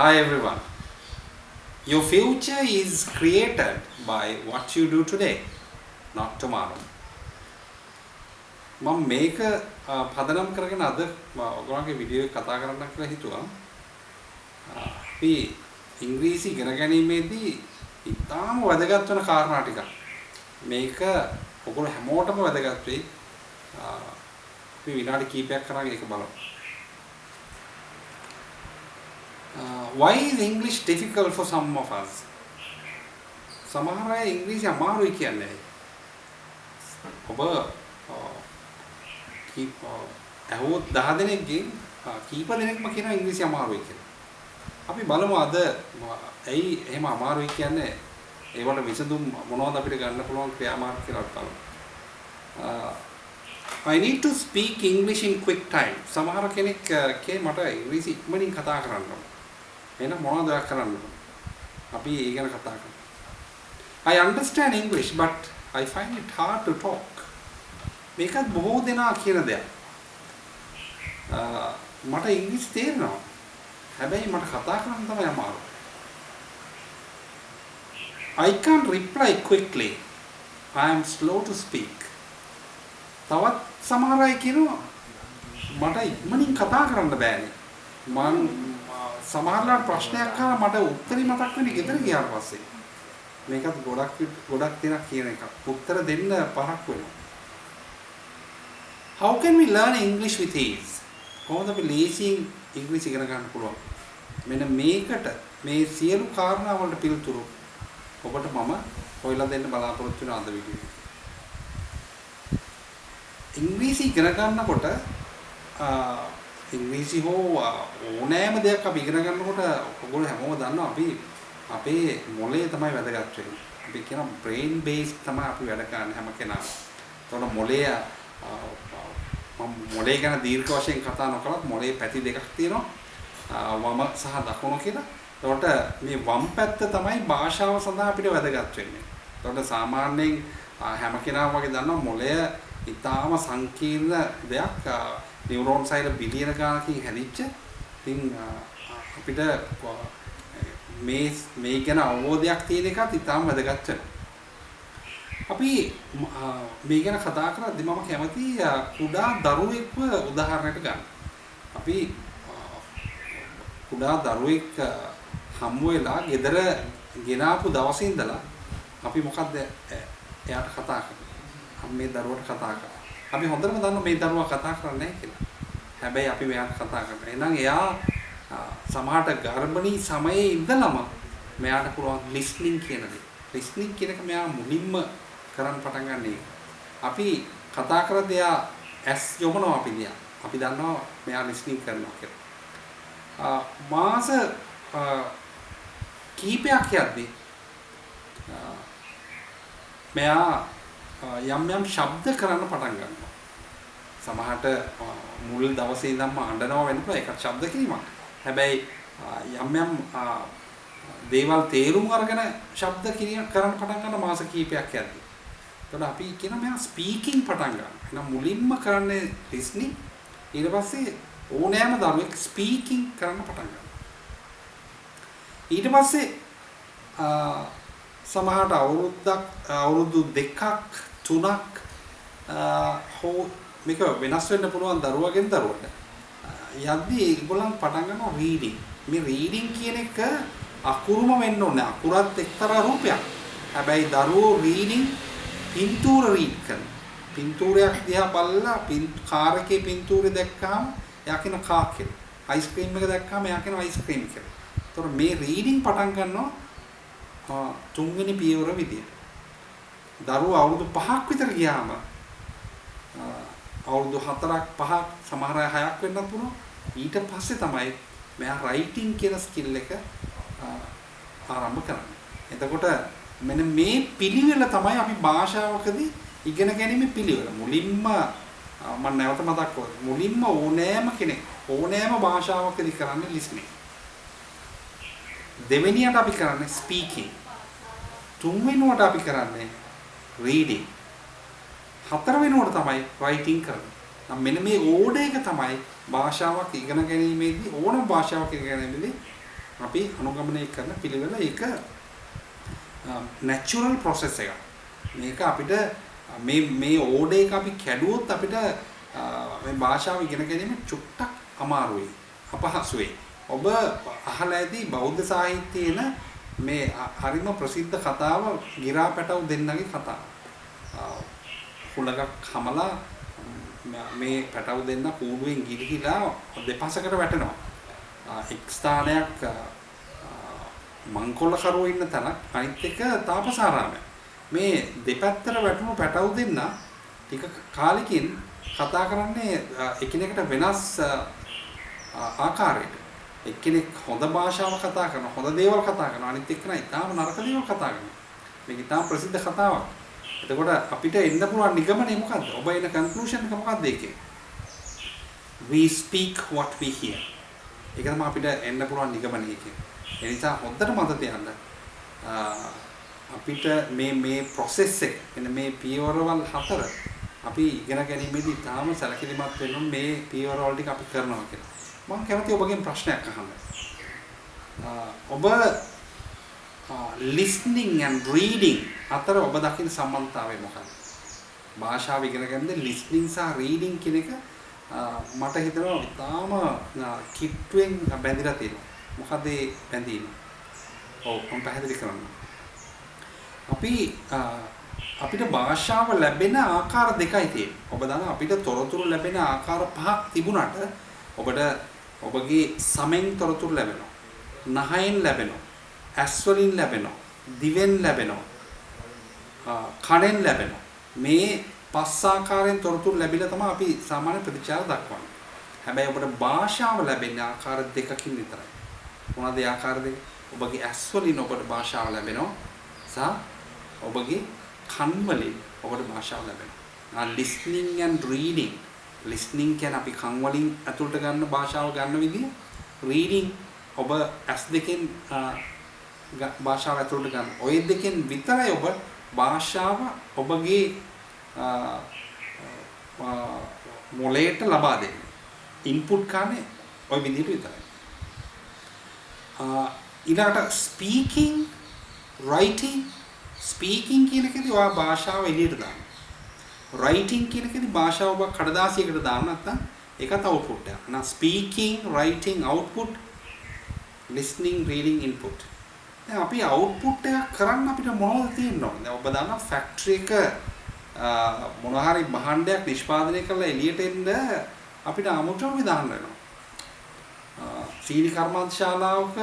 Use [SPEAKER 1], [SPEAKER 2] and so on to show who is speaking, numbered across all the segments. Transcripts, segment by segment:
[SPEAKER 1] Hi everyone. Your future is created by what you do today, not tomorrow. මම මේක පදනම් කරගෙන අද ඔයගොල්ලන්ගේ වීඩියෝ එක කතා කරන්න කියලා හිතුවා. අපි ඉංග්‍රීසි ඉගෙන ගැනීමේදී ඉතාම වැදගත් වෙන කාරණා ටිකක්. මේක ඔයගොල්ලෝ හැමෝටම වැදගත් වෙයි. අපි විනාඩි කිහිපයක් කරන් ඒක බලමු. Why is English difficult for some of us? සමහර අය ඉංග්‍රීසි අමාරුයි කියන්නේ. ඔබ ඇහුවොත් 10 දෙනෙක්ගෙන් කීප දෙනෙක්ම කියනවා ඉංග්‍රීසි අමාරුයි කියලා. අපි බලමු අද ඇයි එහෙම අමාරුයි කියන්නේ ඒවට විසඳුම් මොනවද අපිට ගන්න පුළුවන් ක්‍රියාමාර්ග කියලා බලමු. I need to speak English in quick time. සමහර කෙනෙක් මට ඉංග්‍රීසි ඉක්මනින් කතා කරන්න ඕන. එහෙනම් මොනවද ඔයා කරන්න ඕන? අපි ඒ ගැන කතා කරමු. I understand English but I find it hard to talk. මේකත් බොහෝ දෙනා කියන දෙයක්. මට ඉංග්‍රීසි තේරෙනවා. හැබැයි මට කතා කරන්න තමයි අමාරු. I can't reply quickly. I am slow to speak. තවත් සමහර අය කියනවා මට ඉක්මනින් කතා කරන්න බෑනේ. මම සමහරවල් ප්‍රශ්නයක් අහලා මට උත්තරي මතක් වෙන්නේ ගෙදර ගියාට පස්සේ. මේකත් ගොඩක් දෙනා කියන එක. උත්තර දෙන්න පහක් වෙනවා. How can we learn English with ease? කොහොමද අපි ලේසියෙන් ඉංග්‍රීසි ඉගෙන ගන්න පුළුවන්? මෙන්න මේකට මේ සියලු කාරණා වලට පිළිතුරු ඔබට මම හොයලා දෙන්න බලාපොරොත්තු වෙන අද වීඩියෝ එකේ. ඉංග්‍රීසි ඉගෙන ගන්නකොට ඉංග්‍රීසි හෝ ඕනෑම දෙයක් අපි ඉගෙන ගන්නකොට ඔයගොල්ලෝ හැමෝම දන්නවා අපි අපේ මොළය තමයි වැදගත් වෙන්නේ. අපි කියන brain base තමයි අපි වැඩ කරන්නේ හැම කෙනාම. ඒතකොට මොළය මම මොළය ගැන දීර්ඝ වශයෙන් කතා නොකලත් මොළයේ පැති දෙකක් තියෙනවා. වම සහ දකුණ කියලා. ඒකට මේ වම් පැත්ත තමයි භාෂාව සඳහා අපිට වැදගත් වෙන්නේ. ඒකට සාමාන්‍යයෙන් හැම කෙනාම වගේ දන්නවා මොළය ඊටාම සංකීර්ණ දෙයක්. නියුරෝන් සයිල බිලියන ගානකින් හැදිච්ච. ඉතින් අපිට මේ ගැන අවබෝධයක් තියෙන එකත් ඊටාම වැදගත් වෙනවා. අපි මේ ගැන කතා කරද්දී මම කැමති කුඩා දරුවෙක්ව උදාහරණයක් ගන්න. අපි කුඩා දරුවෙක් හම්බ වෙලා ගෙදර ගෙනාපු දවසේ ඉඳලා අපි මොකද්ද එයාට කතා කරන්නේ? මේ දරුවට කතා කරා. අපි හොඳටම දන්නවා මේ දරුවා කතා කරන්නේ නැහැ කියලා. හැබැයි අපි මෙයාට කතා කරනවා. එහෙනම් එයා සමහරට ගර්භණී සමයේ ඉඳලම මෙයාට පුළුවන් listening කියන දේ. listening කියන එක මෙයා මුලින්ම කරන් පටන් ගන්න එක. අපි කතා කරද්දී එයා ඇස් යොමනවා අපි දිහා. අපි දන්නවා මෙයා listening කරනවා කියලා. මාස කීපයක් යද්දී මෙයා යම් ශබ්ද කරන්න පටන් ගන්නවා. සමහරට මුල් දවසේ ඉඳන්ම අඬනවා වෙන්න පුළුවන්. ඒකත් ශබ්ද කිරීමක්. හැබැයි යම් දේවල් තේරුම් අරගෙන ශබ්ද කරන්න පටන් ගන්න මාස කීපයක් යද්දී. එතකොට අපි කියන මෙයා ස්පීකින් පටන් ගන්නවා. එහෙනම් මුලින්ම කරන්නේ listening. ඊට පස්සේ ඕනෑම දරුවෙක් ස්පීකින් කරන්න පටන් ගන්නවා. ඊට පස්සේ සමහරට අවුරුදු 2ක් 3ක් හෝ මේක වෙනස් වෙන්න පුළුවන් දරුවගෙන් දරුවට. යද්දී ඒගොල්ලන් පටන් ගන්නවා රීඩින්. මේ රීඩින් කියන එක අකුරුම වෙන්න ඕනේ. අකුරත් එක්තරා රූපයක්. හැබැයි දරුවෝ රීඩින් පින්තූර රීඩ් කරනවා. පින්තූරයක් දිහා බලලා කාර් එකේ පින්තූරය දැක්කම එයා කියන කා කියලා. අයිස්ක්‍රීම් එක දැක්කම එයා කියන අයිස්ක්‍රීම් කියලා. ඒතකොට මේ රීඩින් පටන් ගන්නවා තුන්වෙනි පියවර විදියට. දරුවෝ අවුරුදු 5ක් විතර ගියාම අවුරුදු 4ක් 5ක් සමහර අය 6ක් වෙන්නත් පුළුවන්. ඊට පස්සේ තමයි මෙයා රයිටින් කියන ස්කිල් එක ආරම්භ කරන්නේ. එතකොට මෙන්න මේ පිළිවෙල තමයි අපි භාෂාවකදී ඉගෙන ගැනීමේ පිළිවෙල. මුලින්ම මම නැවත මතක් කරනවා. මුලින්ම ඕනෑම කෙනෙක් ඕනෑම භාෂාවකදී කරන්නේ listening. දෙවෙනියට අපි කරන්නේ speaking. තුන්වෙනුවට අපි කරන්නේ reading. හතරවෙනුවට තමයි writing කරන්නේ. මෙන්න මේ ඕඩර් එක තමයි භාෂාවක් ඉගෙන ගැනීමේදී ඕනම භාෂාවක් ඉගෙන ගැනීමේදී අපි අනුගමනය කරන පිළිවෙල ඒක natural process එකක්. මේක අපිට මේ ඕඩර් එක අපි කැඩුවොත් අපිට මේ භාෂාව ඉගෙන ගැනීම චුට්ටක් අමාරුයි. අපහසුයි. ඔබ අහලා ඇති බෞද්ධ සාහිත්‍යයේන මේ හරිම ප්‍රසිද්ධ කතාව ගිරා පැටව දෙන්නගේ කතාව. හුලඟක් හමලා මේ පැටව දෙන්න කූඩුවෙන් ගිලිහිලා දෙපසකට වැටෙනවා. එක් ස්ථානයක් මංකොල්ලකරුවෝ ඉන්න තැනක් අනිත් එක තාපසාරාමය. මේ දෙපැත්තට වැටුණු පැටව දෙන්න ටික කාලෙකින් කතා කරන්නේ එකිනෙකට වෙනස් ආකාරයකට. එක්කෙනෙක් හොඳ භාෂාව කතා කරනවා, හොඳ දේවල් කතා කරනවා, අනිත් එක්කෙනා ඉතාම නරක දේවල් කතා කරනවා. මේක ඉතාම ප්‍රසිද්ධ කතාවක්. එතකොට අපිට එන්න පුළුවන් නිගමනය මොකද්ද? ඔබ එන කන්ක්ලූෂන් එක මොකක්ද ඒකේ? We speak what we hear. ඒක තමයි අපිට එන්න පුළුවන් නිගමනය එකේ. ඒ නිසා හොඳට මතක තියාගන්න. අපිට මේ process එක එන්න මේ පියවරවල් 4 අපි ඉගෙන ගැනීමේදී තාම සැලකිලිමත් වෙන්න ඕනේ මේ පියවරවල් ටික අපි කරනවා කියලා. මම කැමතියි ඔබගෙන් ප්‍රශ්නයක් අහන්න. ඔබ listening and reading අතර ඔබ දකින සම්බන්ධතාවය මොකක්ද? භාෂාව ඉගෙන ගන්නද listening සහ reading කියන එක මට හිතෙනවා තාම කිට්ටුවෙන් බැඳිලා තියෙනවා. මොකද ඒ බැඳීම? ඔව් මම පැහැදිලි කරන්න. අපිට භාෂාව ලැබෙන ආකාර දෙකයි තියෙන්නේ. ඔබ දන්නා අපිට තොරතුරු ලැබෙන ආකාර 5ක් තිබුණාට ඔබට ඔබගේ සමෙන් තොරතුරු ලැබෙනවා. නහයෙන් ලැබෙනවා. ඇස් වලින් ලැබෙනවා. දිවෙන් ලැබෙනවා. කනෙන් ලැබෙනවා. මේ 5 ආකාරයෙන් තොරතුරු ලැබිලා තමයි අපි සාමාන්‍ය ප්‍රතිචාර දක්වන්නේ. හැබැයි ඔබට භාෂාව ලැබෙන ආකාර දෙකකින් විතරයි. මොනවාද ඒ ආකාර දෙක? ඔබගේ ඇස් වලින් ඔබට භාෂාව ලැබෙනවා. සහ ඔබගේ කන් වලින් ඔබට භාෂාව ලැබෙනවා. listening and reading. listening කියන්නේ අපි කන් වලින් අතුලට ගන්න භාෂාව ගන්න විදිය. reading ඔබ ඇස් දෙකෙන් භාෂාව අතුලට ගන්න. ඔය දෙකෙන් විතරයි ඔබ භාෂාව ඔබගේ මොලේට ලබා දෙන්නේ. input කන්නේ ඔය විදිහට විතරයි. ඊළඟට speaking, writing, speaking කියන එකේදී ඔයා භාෂාව එළියට දාන්න. writing කියන එකේදී භාෂාව ඔබ කඩදාසියකට දාන්න නැත්නම් ඒකත් output එකක්. එහෙනම් speaking, writing output, listening, reading input. දැන් අපි output එකක් කරන්න අපිට මොනවද තියෙන්න ඕනේ? දැන් ඔබ දන්නා factory එක මොනවා හරි භාණ්ඩයක් නිෂ්පාදනය කරලා එළියට එන්න අපිට අමුතුම විධාන වෙනවා. සීනි කර්මාන්තශාලාවක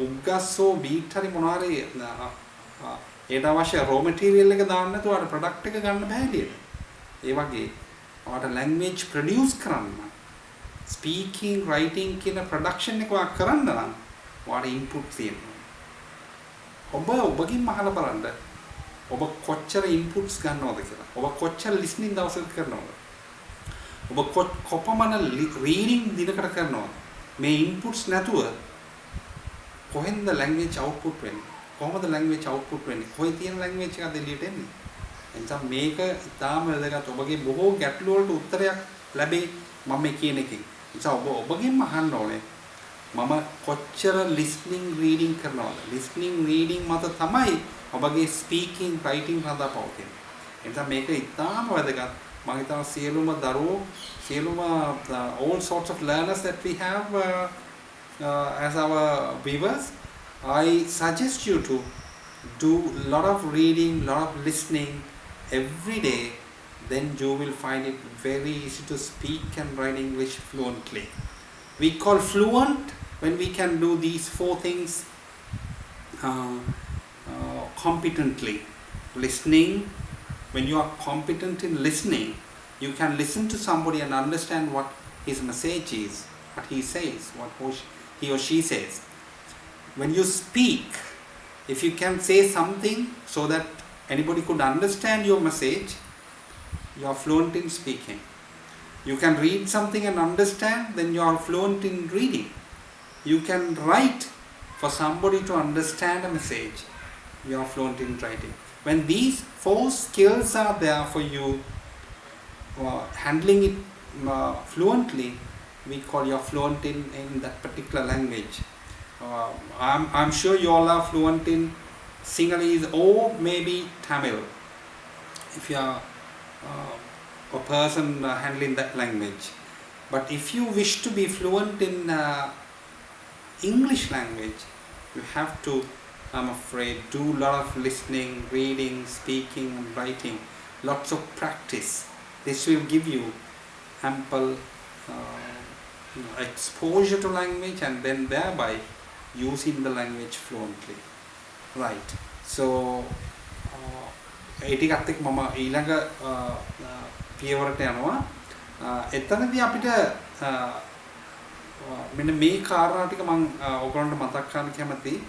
[SPEAKER 1] උග්ගස්සෝ බීට් හරි මොනවා හරි ඒට අවශ්‍ය raw material එක දාන්න නැතුව අර product එක ගන්න බෑ එළියට. ඒ වගේ ඔයාලට language produce කරන්න speaking, writing කියන production එක ඔයා කරන්න නම් ඔයාලට input තියෙනවා. ඔබ ඔබකින් අහලා බලන්න ඔබ කොච්චර inputs ගන්නවද කියලා. ඔබ කොච්චර listening දවසකට කරනවද? ඔබ කොපමණ reading දිනකට කරනවද? මේ inputs නැතුව කොහෙන්ද language output වෙන්නේ? කොහොමද language output වෙන්නේ? කොයි තියෙන language එකක්ද එළියට එන්නේ? එනිසා මේක ඉතාම වැදගත්. ඔබගේ බොහෝ ගැටලු වලට උත්තරයක් ලැබෙයි මම මේ කියන එකෙන්. නිසා ඔබගෙන් අහන්න ඕනේ මම කොච්චර listening reading කරනවද? listening reading මත තමයි ඔබගේ speaking writing රඳා පවතින්නේ. එනිසා මේක ඉතාම වැදගත්. මම හිතනවා සියලුම දරුවෝ සියලුම all sorts of learners that we have as our viewers, I suggest you to do a lot of reading, lot of listening every day. Then you will find it very easy to speak and write English fluently. We call fluent when we can do these 4 things competently. Listening, when you are competent in listening, you can listen to somebody and understand what his message is, what he says, what he or she says. When you speak, if you can say something so that anybody could understand your message, you are fluent in speaking. You can read something and understand, then you are fluent in reading. You can write for somebody to understand a message, you are fluent in writing. When these 4 skills are there for you, handling it fluently, we call you fluent in that particular language. I'm sure you all are fluent in Sinhalese or maybe Tamil. If you are a person handling that language. But if you wish to be fluent in English language, you have to, I'm afraid, do a lot of listening, reading, speaking and writing, lots of practice. This will give you ample exposure to language and then thereby using the language fluently. Right. So ඒ ටිකත් එක්ක මම ඊළඟ පියවරට යනවා. එතනදී අපිට මෙන්න මේ කාරණා ටික මම ඔයගොල්ලන්ට මතක් කරන්න කැමතියි.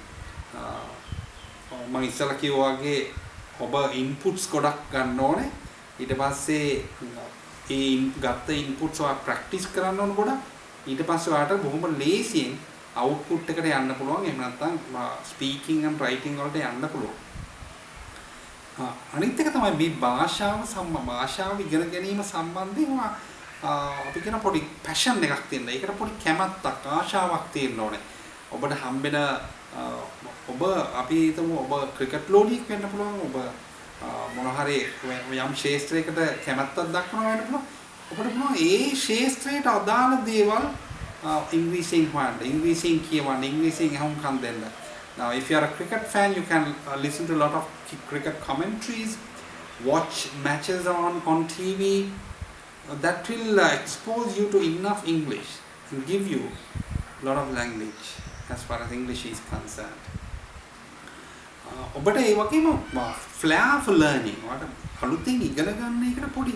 [SPEAKER 1] මම ඉස්සලා කිව්වා වගේ ඔබ ඉන්පුට්ස් ගොඩක් ගන්න ඕනේ. ඊට පස්සේ ඒ ගත්ත ඉන්පුට්ස් ඔයා ප්‍රැක්ටිස් කරන්න ඕන ගොඩක්. ඊට පස්සේ ඔයාට බොහොම ලේසියෙන් අවුට්පුට් එකට යන්න පුළුවන්. එහෙම නැත්නම් ස්පීකින් and රයිටින් වලට යන්න පුළුවන්. අනිත් එක තමයි මේ භාෂාව ඉගෙන ගැනීම සම්බන්ධයෙන් අපි කියන පොඩි පැෂන් එකක් තියෙනවා. ඒකට පොඩි කැමැත්තක් ආශාවක් තියෙන්න ඕනේ. ඔබට හම්බෙන ඔබ අපි හිතමු ඔබ ක්‍රිකට් ලෝඩියෙක් වෙන්න පුළුවන්. ඔබ මොන හරි යම් ක්ෂේත්‍රයකට කැමැත්තක් දක්වනවා වෙන්න පුළුවන්. ඔබට පුළුවන් ඒ ක්ෂේත්‍රයට අදාළ දේවල් ඉංග්‍රීසියෙන් හොයන්න. ඉංග්‍රීසියෙන් කියවන්න. ඉංග්‍රීසියෙන් අහුම්කම් දෙන්න. Now, if you are a cricket fan, you can listen to a lot of cricket commentaries, watch matches on TV. That will expose you to enough English and give you a lot of language as far as English is concerned. ඔබට ඒ වගේම flair for learning. ඔයාලට අලුතෙන් ඉගෙන ගන්න එකට පොඩි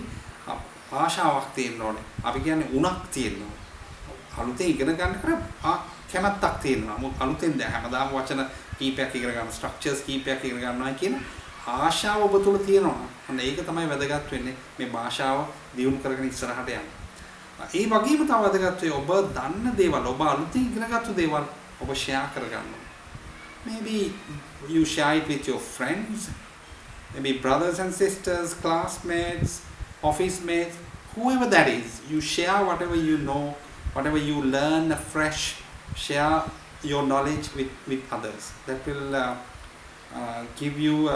[SPEAKER 1] ආශාවක් තියෙන්න ඕනේ. අපි කියන්නේ උණක් තියෙන්න ඕනේ. අලුතෙන් ඉගෙන ගන්න කර කැමැත්තක් තියෙනවා. අලුතෙන් දැන් හැමදාම වචන කීපයක් ඉගෙන ගන්න, ස්ට්‍රක්චර්ස් කීපයක් ඉගෙන ගන්නවා කියන ආශාව ඔබ තුළ තියෙනවා. අන්න ඒක තමයි වැදගත් වෙන්නේ මේ භාෂාව දියුණු කරගෙන ඉස්සරහට යන්න. ඒ වගේම තව වැදගත් වෙයි ඔබ දන්න දේවල්, ඔබ අලුතෙන් ඉගෙනගත්තු දේවල් ඔබ ෂෙයා කරගන්න. Maybe you share it with your friends, maybe brothers and sisters, classmates, office mates, whoever that is. You share whatever you know, whatever you learn afresh. Share your knowledge with others. That will give you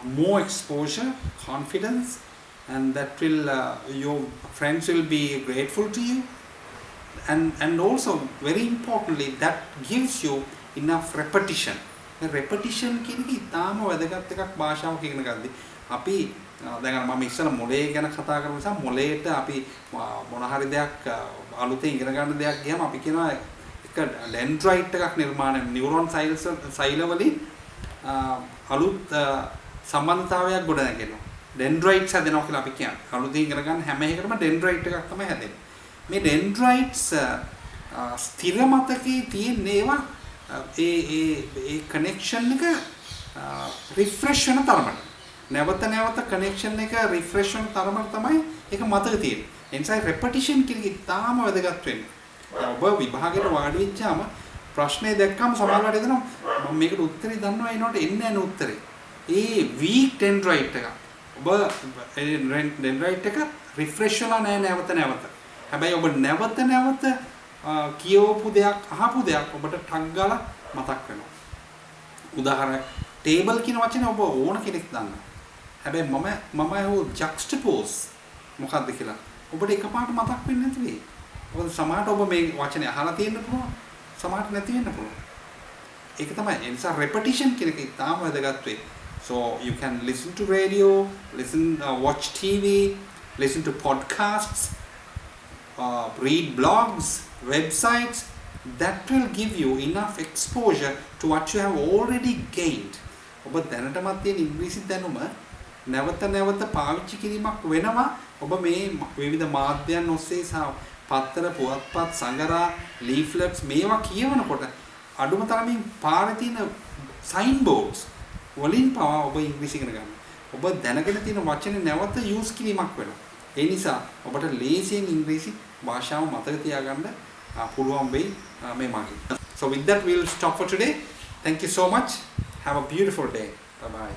[SPEAKER 1] more exposure, confidence, and that will your friends will be grateful to you. And also very importantly, that gives you enough repetition. The repetition කියන එක ඉතාම වැදගත් එකක් භාෂාවක් ඉගෙන ගන්නදී. අපි දැන් මම ඉස්සෙල්ලා මොලේ ගැන කතා කරපු නිසා මොලේට අපි මොන හරි දෙයක් අලුතෙන් ඉගෙන ගන්න දෙයක් ගියම අපි කියනවා එක ඩෙන්ඩ්‍රයිට් එකක් නිර්මාණය නියුරෝන් සෛල වලින් අලුත් සම්බන්ධතාවයක් ගොඩනගෙනවා. ඩෙන්ඩ්‍රයිට්ස් හැදෙනවා කියලා අපි කියන්නේ. අලුතෙන් ඉගෙන ගන්න හැම එකකටම ඩෙන්ඩ්‍රයිට් එකක් තමයි හැදෙන්නේ. මේ ඩෙන්ඩ්‍රයිට්ස් ස්ථිර මතකයේ තියෙන ඒවා ඒ කනෙක්ෂන් එක රිෆ්‍රෙෂ් වෙන තරමට නැවත කනෙක්ෂන් එක රිෆ්‍රෙෂ් වෙන තරමට තමයි ඒක මතක තියෙන්නේ. ඒ නිසා රෙපිටිෂන් කියන එක තාම වැදගත් වෙන්නේ. ඔබ විභාගයට වාඩි වෙච්චාම ප්‍රශ්නේ දැක්කම සමහරවිට හිතනවා මම මේකට උත්තරේ දන්නවා එනකොට එන්නේ නැහැ උත්තරේ. ඒ වීක් ඩෙන්ඩ්‍රයිට් එක. ඔබ ඩෙන්ඩ්‍රයිට් එක රිෆ්‍රෙෂ් වෙලා නැහැ නැවත. හැබැයි ඔබ නැවත කියවපු දෙයක් අහපු දෙයක් ඔබට ටක් ගාලා මතක් වෙනවා. උදාහරණයක් ටේබල් කියන වචනේ ඔබ ඕන කෙනෙක් දන්නවා. හැබැයි මම අහුව ජක්ස්ටපෝස් මොකක්ද කියලා ඔබට එකපාරට මතක් වෙන්නේ නැති වෙයි. මොකද සමහරට ඔබ මේ වචනේ අහලා තියෙන්න පුළුවන්. සමහරට නැති වෙන්න පුළුවන්. ඒක තමයි. ඒ නිසා repetition කියන එක ඉතාම වැදගත් වෙයි. So you can listen to radio, watch TV, listen to podcasts, read blogs, websites. That will give you enough exposure to what you have already gained. ඔබ දැනටමත් තියෙන ඉංග්‍රීසි දැනුම නැවත පාවිච්චි කිරීමක් වෙනවා. ඔබ මේ විවිධ මාධ්‍යයන් ඔස්සේ සහ පත්තර, පුවත්පත්, සංගරා, ලීෆ්ලට්ස් මේවා කියවනකොට අඩුම තරමින් පාරේ තියෙන සයින් බෝඩ්ස් වලින් පවා ඔබ ඉංග්‍රීසි ඉගෙන ගන්න. ඔබ දැනගෙන තියෙන වචනේ නැවත යූස් කිරීමක් වෙනවා. ඒ නිසා ඔබට ලේසියෙන් ඉංග්‍රීසි භාෂාව මතක තියාගන්න පුළුවන් වෙයි මේ මාර්ගයෙන්. So with that we'll stop for today. Thank you so much. Have a beautiful day. Bye bye.